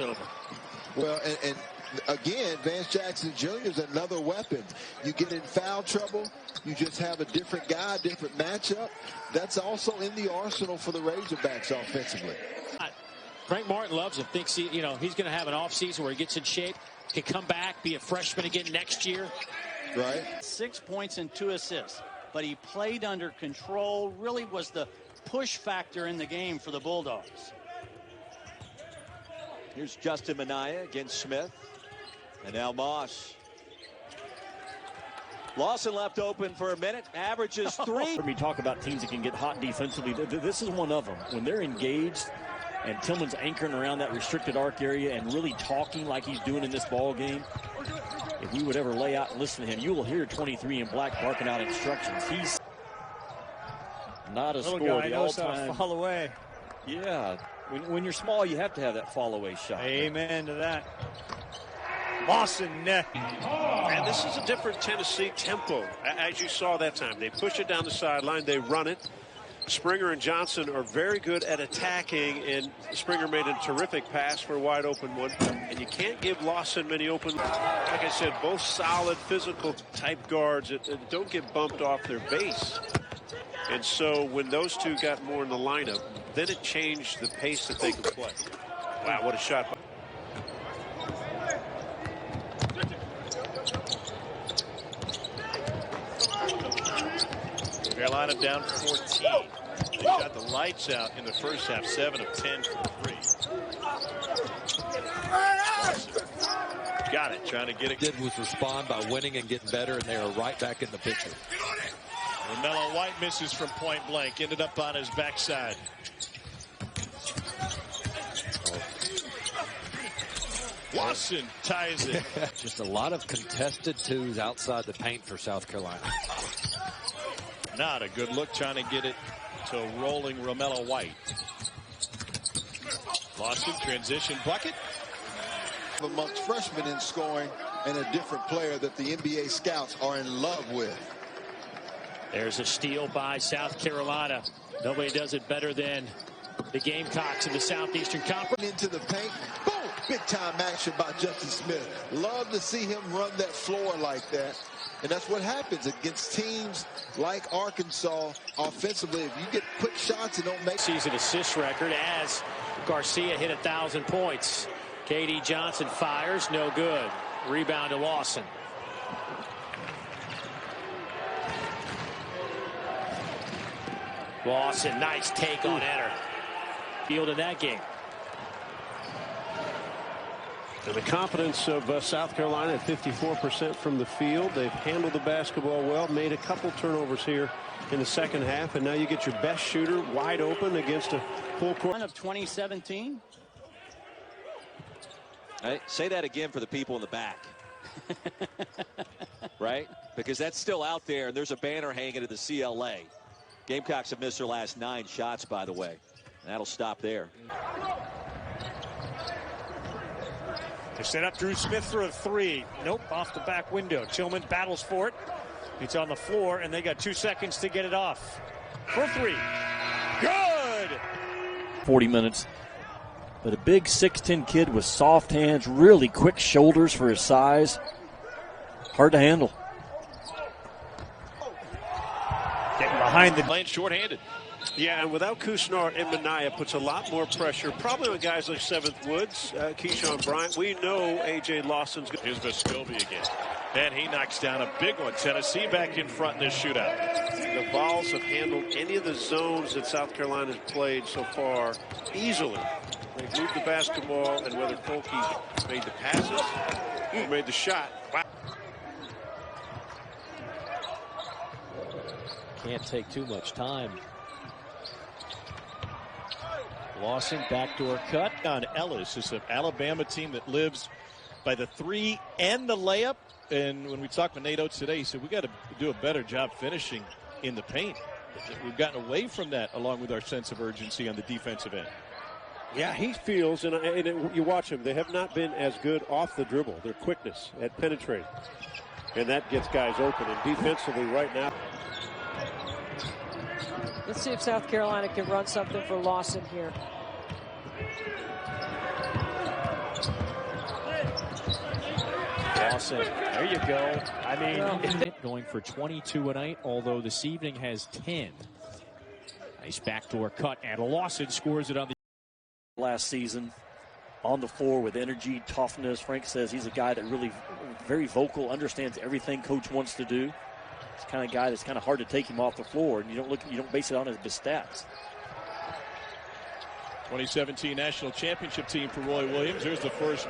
over. Well, and again, Vance Jackson Jr. is another weapon. You get in foul trouble, you just have a different guy, different matchup. That's also in the arsenal for the Razorbacks offensively. Frank Martin loves him. Thinks he's going to have an offseason where he gets in shape, can come back, be a freshman again next year. Right. 6 points and 2 assists, but he played under control. Really was the push factor in the game for the Bulldogs. Here's Justin Minaya against Smith. And now Moss. Lawson left open for a minute, averages 3. We talk about teams that can get hot defensively. This is one of them. When they're engaged and Tillman's anchoring around that restricted arc area and really talking like he's doing in this ball game, if we would ever lay out and listen to him, you will hear 23 in black barking out instructions. He's not a score. The all-time fall away. Yeah. When you're small, you have to have that fall away shot. Amen to that. Lawson. And this is a different Tennessee tempo, as you saw that time. They push it down the sideline. They run it. Springer and Johnson are very good at attacking, and Springer made a terrific pass for a wide open one. And you can't give Lawson many open. Like I said, both solid physical type guards that don't get bumped off their base. And so when those two got more in the lineup, then it changed the pace that they could play. Wow, what a shot. Carolina down 14. They shot the lights out in the first half, 7 of 10 from 3. Got it, trying to get it. Did was respond by winning and getting better, and they are right back in the picture. LaMelo White misses from point blank, ended up on his backside. Lawson ties it. Just a lot of contested twos outside the paint for South Carolina. Not a good look, trying to get it to rolling LaMelo White. Lawson transition bucket. Amongst freshmen in scoring, and a different player that the NBA scouts are in love with. There's a steal by South Carolina. Nobody does it better than the Gamecocks in the Southeastern Conference. Into the paint. Boom! Big time action by Justin Smith. Love to see him run that floor like that. And that's what happens against teams like Arkansas offensively. If you get quick shots and don't make season assist record as Garcia hit 1,000 points. KD Johnson fires, no good. Rebound to Lawson. Lawson, nice take on Enter. Field in that game. And the confidence of South Carolina at 54% from the field. They've handled the basketball well, made a couple turnovers here in the second half, and now you get your best shooter wide open against a full court. Of 2017. Right? Say that again for the people in the back. Right? Because that's still out there, and there's a banner hanging at the CLA. Gamecocks have missed their last 9 shots, by the way. And that'll stop there. They set up Drew Smith for a 3. Nope, off the back window. Tillman battles for it. It's on the floor, and they got 2 seconds to get it off. For 3. Good! 40 minutes. But a big 6'10" kid with soft hands, really quick shoulders for his size. Hard to handle. Getting behind the lane shorthanded. Yeah, and without Kusnar and Minaya puts a lot more pressure, probably on guys like Seventh Woods, Keyshawn Bryant. We know A.J. Lawson's good. Here's Vescovi again. And he knocks down a big one. Tennessee back in front in this shootout. The Vols have handled any of the zones that South Carolina's played so far easily. They've moved the basketball, and whether Kolke made the passes or made the shot. Wow. Can't take too much time. Lawson, backdoor cut. On Ellis is an Alabama team that lives by the 3 and the layup. And when we talked with Nate Oates today, he said we got to do a better job finishing in the paint. We've gotten away from that, along with our sense of urgency on the defensive end. Yeah, he feels, and you watch them, they have not been as good off the dribble. Their quickness at penetrating. And that gets guys open. And defensively right now. Let's see if South Carolina can run something for Lawson here. Lawson. There you go. I mean, going for 22 a night, although this evening has 10. Nice backdoor cut, and Lawson scores it on the last season. On the floor with energy, toughness. Frank says he's a guy that really very vocal, understands everything coach wants to do. He's the kind of guy that's kind of hard to take him off the floor, and you don't base it on his stats. 2017 national championship team for Roy Williams. Here's the first.